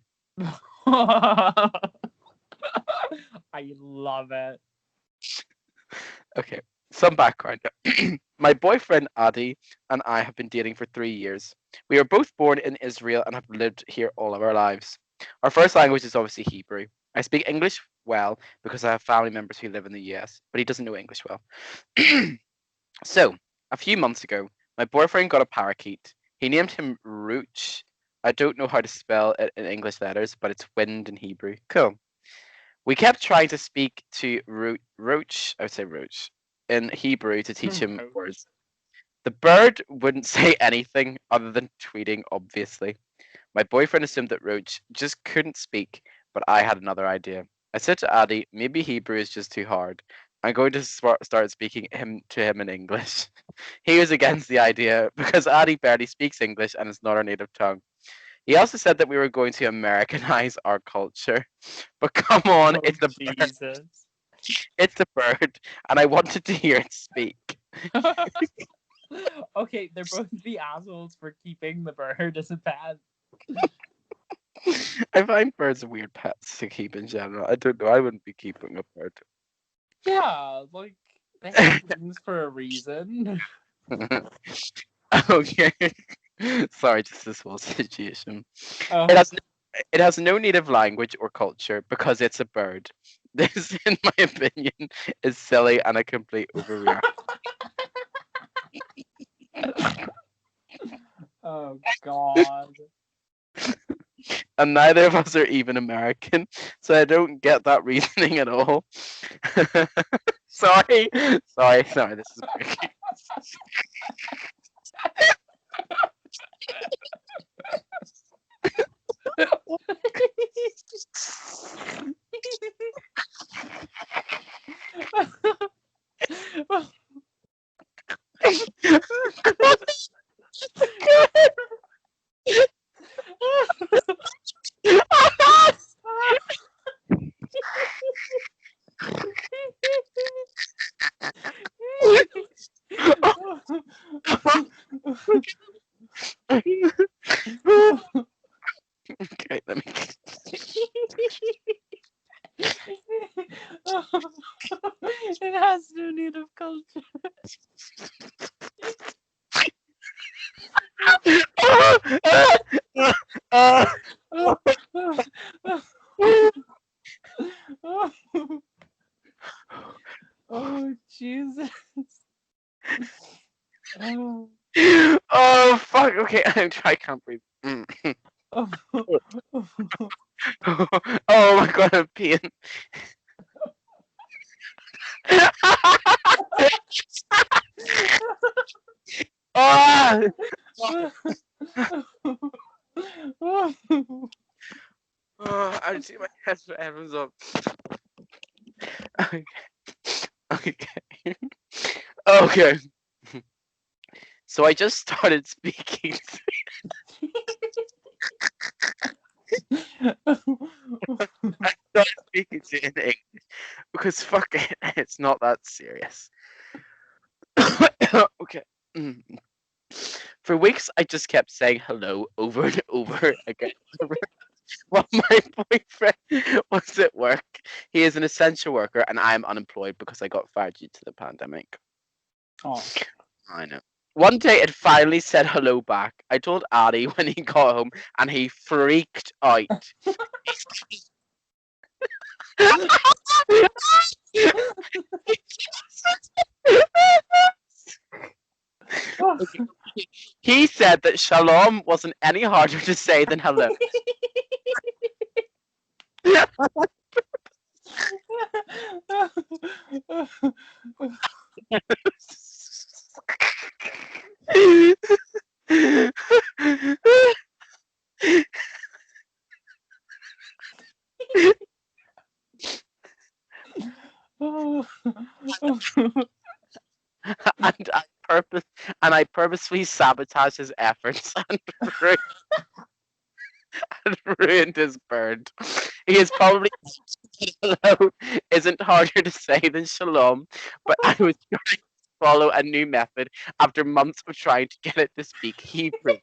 I love it. Okay, some background. My boyfriend Adi and I have been dating for 3 years. We are both born in Israel and have lived here all of our lives. Our first language is obviously Hebrew. I speak English well because I have family members who live in the US, but he doesn't know English well. So, a few months ago, my boyfriend got a parakeet. He named him Rooch. I don't know how to spell it in English letters, but it's wind in Hebrew. Cool. We kept trying to speak to Roach, I would say Roach, in Hebrew to teach him Roach. words. The bird wouldn't say anything other than tweeting, obviously. My boyfriend assumed that Roach just couldn't speak, but I had another idea. I said to Addy, maybe Hebrew is just too hard. I'm going to start speaking to him in English. He was against the idea because Addy barely speaks English and it's not our native tongue. He also said that we were going to Americanize our culture. But come on, Oh Jesus. it's the bird, and I wanted to hear it speak. Okay, they're both the assholes for keeping the bird as a pet. I find birds are weird pets to keep in general. I don't know. I wouldn't be keeping a bird. Yeah, like they have wings for a reason. Okay. Sorry, just this whole situation. Oh, It has it has no native language or culture because it's a bird. This, in my opinion, is silly and a complete overreaction. oh God. And neither of us are even American, so I don't get that reasoning at all. Sorry, sorry. This is breaking. There's no need of culture. Oh, Jesus. Oh. Oh fuck! Okay, I can't breathe. Oh. Oh my god, I'm peeing. Ah! Oh, I see my headphones up. Okay. Okay. Okay. So I just started speaking. I started speaking to in English because fuck it, it's not that serious. Okay. For weeks, I just kept saying hello over and over again. While my boyfriend was at work, he is an essential worker, and I'm unemployed because I got fired due to the pandemic. Oh. I know. One day it finally said hello back. I told Addy when he got home, and he freaked out. He said that shalom wasn't any harder to say than hello. and I purpose and I purposely sabotaged his efforts and ruined his bird. He is probably hello isn't harder to say than shalom, but I was trying to follow a new method after months of trying to get it to speak Hebrew.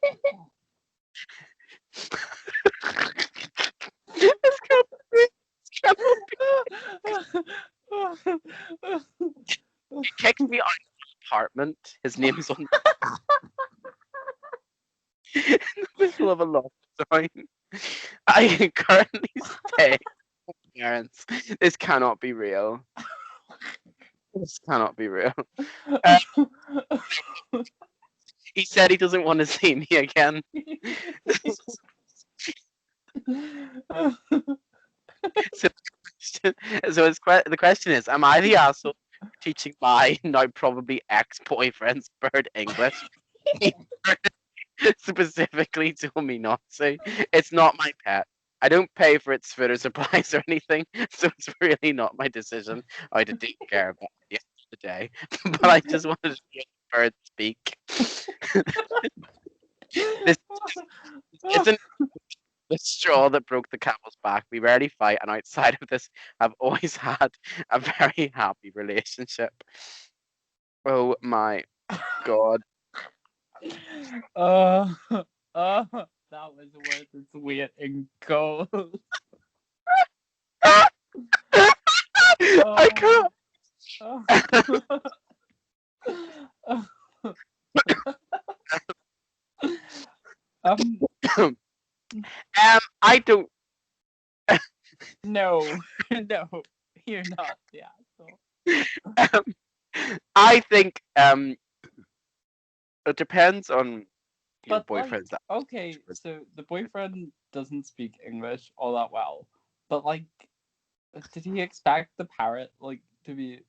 This can't be- this cannot be. He kicked me out of his apartment. His name's on in the middle of a lockdown. I currently stay with my parents. This cannot be real. This cannot be real. He said he doesn't want to see me again. So, the question is, am I the asshole teaching my now probably ex-boyfriend's bird English? He specifically told me not to. It's not my pet. I don't pay for its food or supplies or anything, so it's really not my decision how to take care of it at the end of the day. But I just wanted to hear the bird speak. This isn't the straw that broke the camel's back. We rarely fight, and outside of this, I've always had a very happy relationship. Oh my god. Oh, oh, that was worth its weight in gold. I can't. Um, I don't. no, no, you're not the asshole. I think it depends on your But like, boyfriend's. okay, so the boyfriend doesn't speak English all that well, but like, did he expect the parrot like to be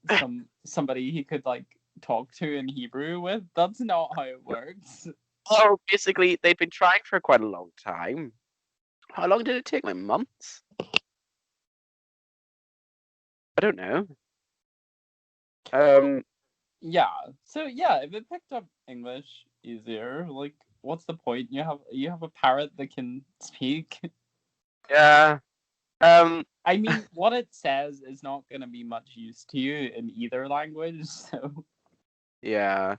somebody he could like talk to in Hebrew with? That's not how it works. Oh, basically, they've been trying for quite a long time. How long did it take? Like months? I don't know. Yeah. So yeah, if it picked up English easier, like what's the point? You have a parrot that can speak. Yeah. I mean, what it says is not gonna be much use to you in either language, so Yeah.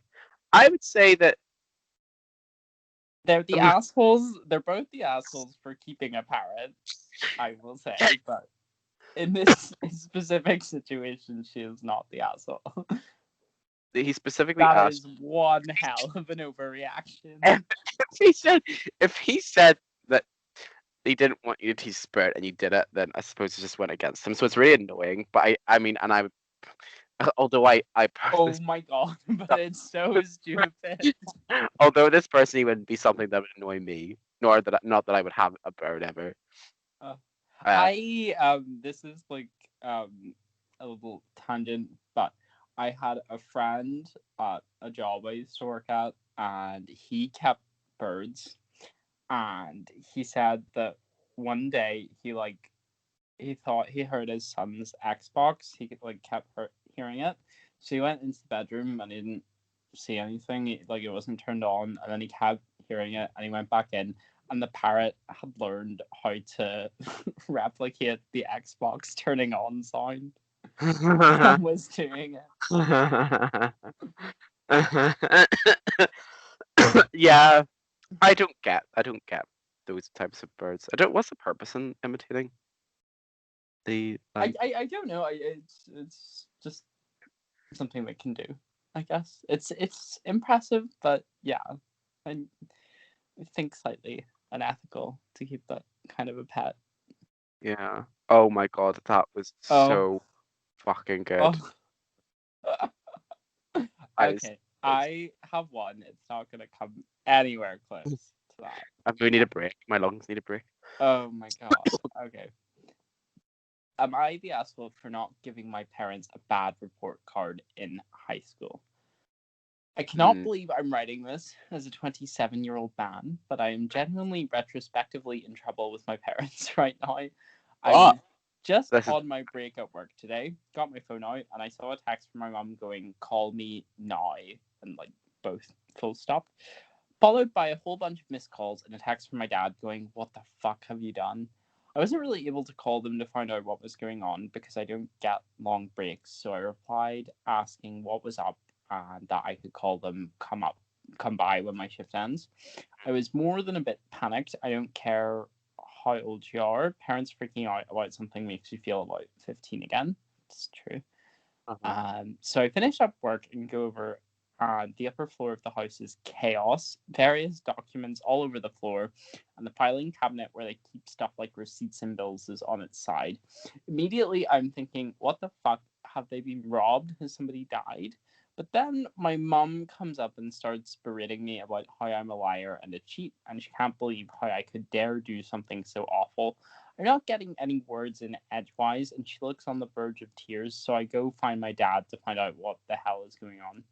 I would say that. they're the assholes. They're both the assholes for keeping a parrot, I will say, but in this specific situation, she is not the asshole. He specifically That asked is one hell of an overreaction. if if he said that he didn't want you to teach spirit and you did it, then I suppose it just went against him. So it's really annoying. But I mean, and I would, although I Oh this my god, but it's so stupid. although this personally wouldn't be something that would annoy me, nor that not that I would have a bird ever. Uh, Uh, I this is like a little tangent, but I had a friend at a job I used to work at, and he kept birds, and he said that one day he thought he heard his son's Xbox. He kept hearing it, so he went into the bedroom and he didn't see anything. It wasn't turned on, and then he kept hearing it, and he went back in, and the parrot had learned how to replicate the Xbox turning on sound and was doing it. yeah, I don't get those types of birds. I don't. What's the purpose in imitating the I, like? I I don't know. It's just something they can do. I guess it's impressive, but yeah, I think slightly unethical to keep that kind of a pet. Yeah. Oh my god, that was Oh, so fucking good. oh. I was. Okay, I have one. It's not gonna come anywhere close to that. I really need a break. My lungs need a break. Oh my god. Okay. Am I the asshole for not giving my parents a bad report card in high school? I cannot Mm. believe I'm writing this as a 27-year-old man, but I am genuinely retrospectively in trouble with my parents right now. I was What? just This is. on my break at work today, got my phone out, and I saw a text from my mum going, "Call me now," and both full stop, followed by a whole bunch of missed calls and a text from my dad going, "What the fuck have you done?" I wasn't really able to call them to find out what was going on because I don't get long breaks, so I replied asking what was up and that I could call them come by when my shift ends. I was more than a bit panicked. I don't care how old you are. Parents freaking out about something makes you feel about 15 again. It's true. Uh-huh. So I finish up work and go over. The upper floor of the house is chaos, various documents all over the floor, and the filing cabinet where they keep stuff like receipts and bills is on its side. Immediately, I'm thinking, what the fuck? Have they been robbed? Has somebody died? But then my mum comes up and starts berating me about how I'm a liar and a cheat, and she can't believe how I could dare do something so awful. I'm not getting any words in edgewise, and she looks on the verge of tears, so I go find my dad to find out what the hell is going on.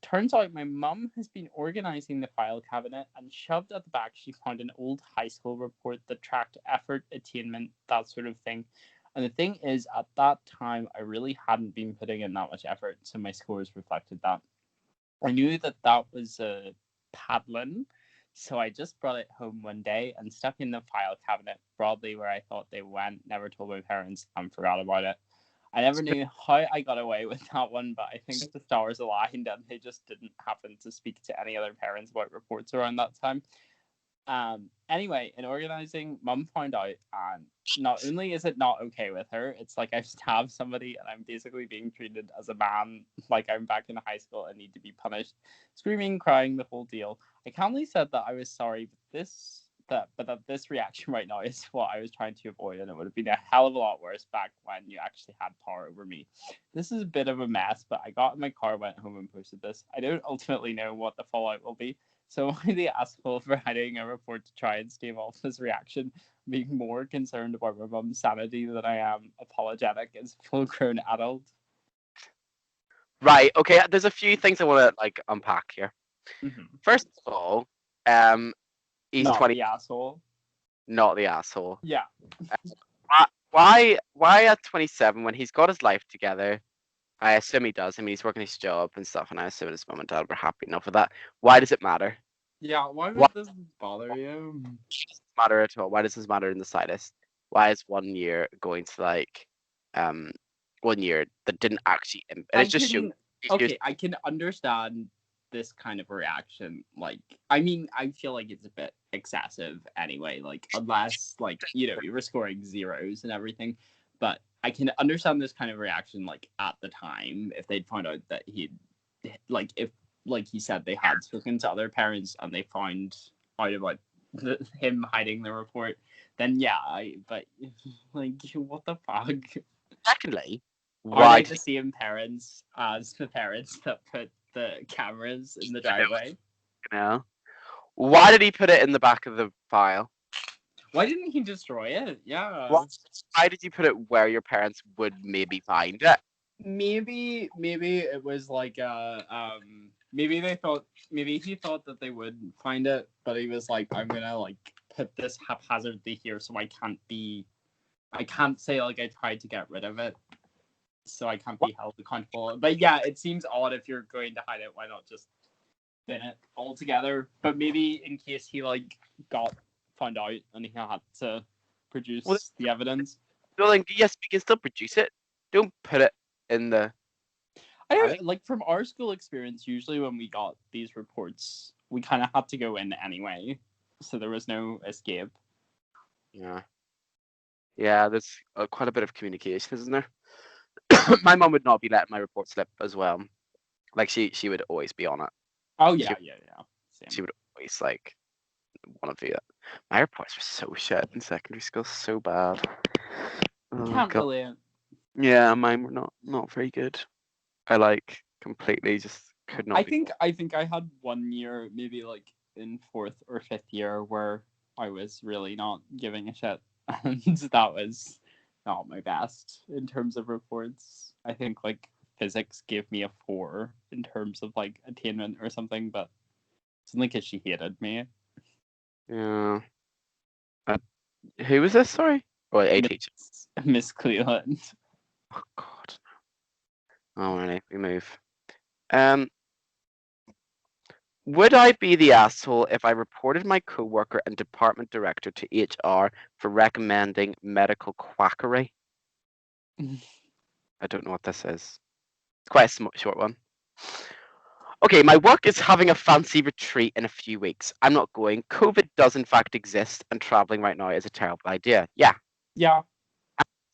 Turns out my mum has been organizing the file cabinet, and shoved at the back she found an old high school report that tracked effort, attainment, that sort of thing. And the thing is, at that time, I really hadn't been putting in that much effort, so my scores reflected that. I knew that that was a paddling, so I just brought it home one day and stuck in the file cabinet broadly where I thought they went, never told my parents, and forgot about it. I never knew how I got away with that one, but I think the stars aligned and they just didn't happen to speak to any other parents about reports around that time. Anyway, in organizing, mum found out, and not only is it not okay with her, it's like I've stabbed somebody and I'm basically being treated as a man, like I'm back in high school and need to be punished. Screaming, crying, the whole deal. I calmly said that I was sorry, but that this reaction right now is what I was trying to avoid, and it would have been a hell of a lot worse back when you actually had power over me. This is a bit of a mess, but I got in my car, went home, and posted this. I don't ultimately know what the fallout will be. So am I the asshole for writing a report to try and stave off this reaction, being more concerned about my mum's sanity than I am apologetic as a full-grown adult? Right. Okay. There's a few things I want to unpack here. Mm-hmm. First of all, um, he's Not 20, the asshole. not the asshole. Yeah. Why at 27 when he's got his life together? I assume he does. I mean, he's working his job and stuff, and I assume his mum and dad were happy enough with that. Why does it matter? Yeah, why Why would this bother you? does it matter at all? Why does this matter in the slightest? Why is 1 year going to um 1 year that didn't actually and I it just shows can shows I can understand this kind of reaction. I mean, I feel like it's a bit excessive anyway, unless you were scoring zeros and everything. But I can understand this kind of reaction, like, at the time, if they'd found out that he'd, like, if, like he said, they had spoken to other parents and they found out about him hiding the report, then yeah, but, like, what the fuck? Secondly, Are why they did the same parents as the parents that put the cameras in the I know, driveway? you know? Why did he put it in the back of the file? Why didn't he destroy it? Yeah. Why did you put it where your parents would maybe find it? Maybe it was like maybe he thought that they would find it, but he was like, I'm gonna like put this haphazardly here so I can't say like I tried to get rid of it, so I can't be held accountable. But yeah, it seems odd if you're going to hide it, why not just bin it altogether? But maybe in case he like got found out and he had to produce the evidence. Well, then, yes, we can still produce it. Don't put it in the. I don't like from our school experience. Usually, when we got these reports, we kind of had to go in anyway, so there was no escape. Yeah. Yeah, there's quite a bit of communication, isn't there? My mum would not be letting my report slip as well. Like she would always be on it. Oh yeah. Same. She would always like want to do that. My reports were so shit in secondary school, so bad. Oh, Can't God. relate. Yeah, mine were not very good. I like completely just could not. I think I had 1 year, maybe like in 4th or 5th year, where I was really not giving a shit, and that was not my best in terms of reports. I think like physics gave me a 4 in terms of like attainment or something, but it's only because she hated me. Yeah. Who was this? Sorry. Oh, a teacher. Miss Cleveland. Oh God. Oh, really? We move. Would I be the asshole if I reported my coworker and department director to HR for recommending medical quackery? I don't know what this is. It's quite a short one. Okay, my work is having a fancy retreat in a few weeks. I'm not going. COVID does in fact exist, and traveling right now is a terrible idea. Yeah. Yeah.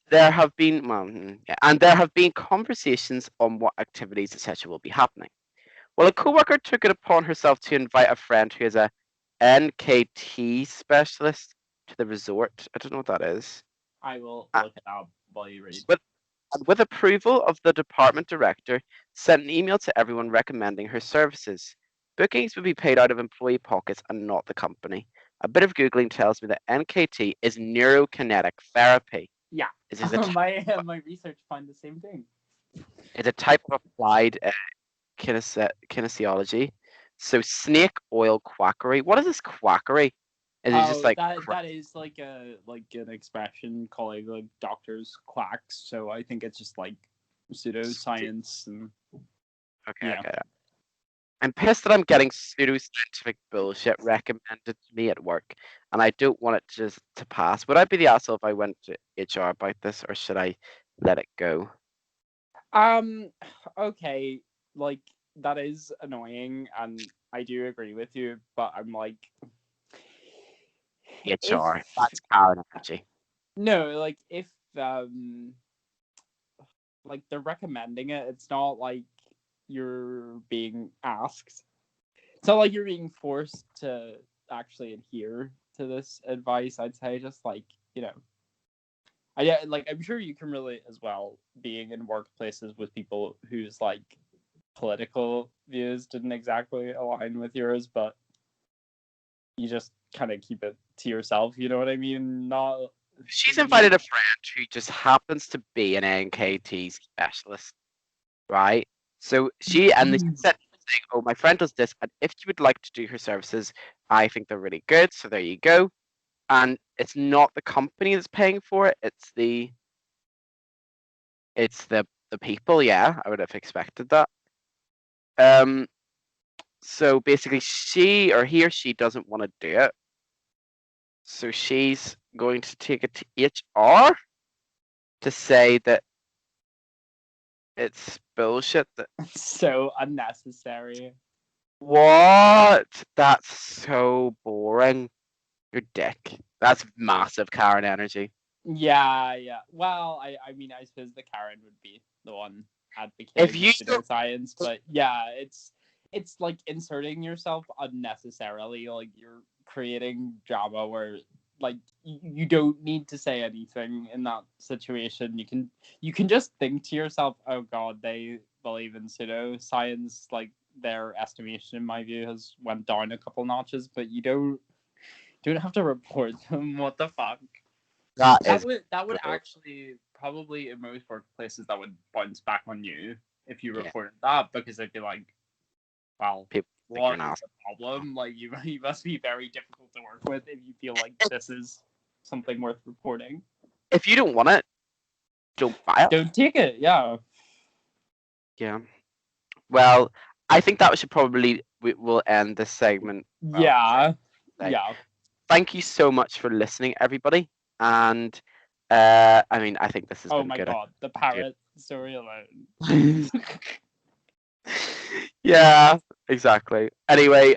There have been, yeah, and there have been conversations on what activities, etc., will be happening. Well, a coworker took it upon herself to invite a friend who is a NKT specialist to the resort. I don't know what that is. I will Uh, look it up while you read. with approval of the department director, sent an email to everyone recommending her services. Bookings would be paid out of employee pockets and not the company. A bit of Googling tells me that NKT is neurokinetic therapy. Yeah. It is a my research find the same thing. It's a type of applied kinesiology. So snake oil quackery. What is this quackery? Is it just like that is like an expression calling like doctors quacks. So I think it's just like pseudoscience and okay, yeah. okay. I'm pissed that I'm getting pseudoscientific bullshit recommended to me at work, and I don't want it just to pass. Would I be the asshole if I went to HR about this, or should I let it go? Okay, like that is annoying, and I do agree with you, but I'm like, HR. That's Karen energy. no, like if like they're recommending it, it's not like you're being asked. It's not like you're being forced to actually adhere to this advice. I'd say just like, you know, I'm sure you can relate as well being in workplaces with people whose like political views didn't exactly align with yours, but you just kind of keep it to yourself, you know what I mean? Not She's invited a friend who just happens to be an NKT specialist, right? So she and they said, saying, "Oh, my friend does this, and if you would like to do her services, I think they're really good." So there you go. And it's not the company that's paying for it; it's the people. Yeah, I would have expected that. So basically, she or he or she doesn't want to do it, so she's going to take it to HR to say that it's bullshit. That so unnecessary. what? That's so boring. You're dick. That's massive Karen energy. Yeah. Well, I mean, I suppose the Karen would be the one If advocating you don't, pseudoscience, but yeah, it's like inserting yourself unnecessarily. Like you're creating drama where like you don't need to say anything in that situation. You can just think to yourself, oh God, they believe in pseudoscience. Like their estimation, in my view, has went down a couple notches, but you don't have to report them. What the fuck? that That is would brutal. actually probably in most workplaces that would bounce back on you if you Yeah, reported that, because they'd be like, well, people think you're what an is ass. the problem? Like you must be very difficult to work with if you feel like this is something worth reporting. If you don't want it, don't buy it. Don't take it. Yeah. Yeah. Well, I think that should probably we'll end this segment. Well, Yeah. today. Yeah. Thank you so much for listening, everybody. And I mean, I think this has Oh been my good. God, the parrot story alone. Yeah, exactly. Anyway,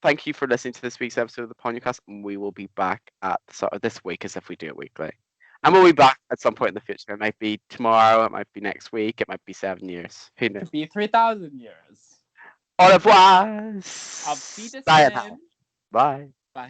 thank you for listening to this week's episode of the Ponyocast, and we will be back at the start of this week as if we do it weekly. And we'll be back at some point in the future. It might be tomorrow, it might be next week, it might be 7 years. Who knows? Could be 3,000 years. Au revoir. Auf Sayonara. Wiedersehen. Bye.